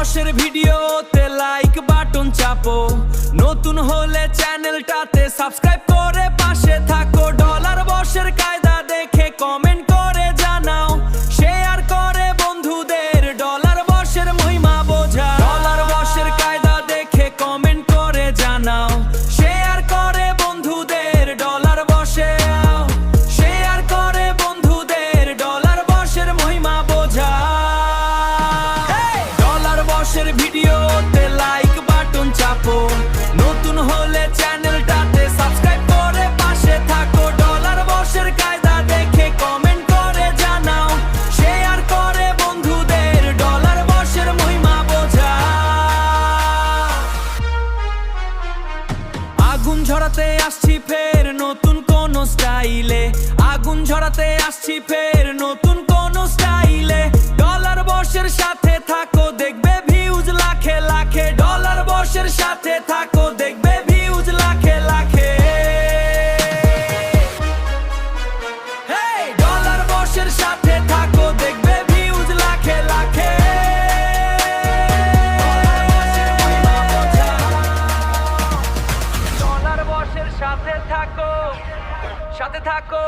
বসের ভিডিওতে like button চাপো, নতুন হলে চ্যানেলটাতে সাবস্ক্রাইব করে পাশে থাকো। ডলার বসের কায়দা দেখে কমেন্ট করে জানাও, শেয়ার করে বন্ধুদের ডলার বসের মহিমা বোঝাও। ডলার বসের কায়দা দেখে কমেন্ট করে জানাও, শেয়ার করে বন্ধুদের ডলার বসে, শেয়ার করে বন্ধুদের ডলার বসের মহিমা বোঝাও। ডলার বসের ভিডিওতে লাইক বাটন চাপো, নতুন হলে চ্যানেলটাতে সাবস্ক্রাইব করে পাশে থাকো। ডলার বসের কায়দা দেখে কমেন্ট করে জানাও, শেয়ার করে বন্ধুদের ডলার বসের মহিমা বোঝাও। আগুন ঝরাতে আসছি ফের নতুন কোন স্টাইলে, আগুন ঝরাতে আসছি ফের নতুন কোন স্টাইলে। ডলার বসের সাথে থাকো দেখবে ভিউজ লাখে লাখে, ডলার বসের সাথে থাকো দেখবে ভিউজ লাখে লাখে। ডলার বসের সাথে থাকো দেখবে ভিউজ লাখে লাখে। ডলার বসের সাথে থাকো, সাথে থাকো।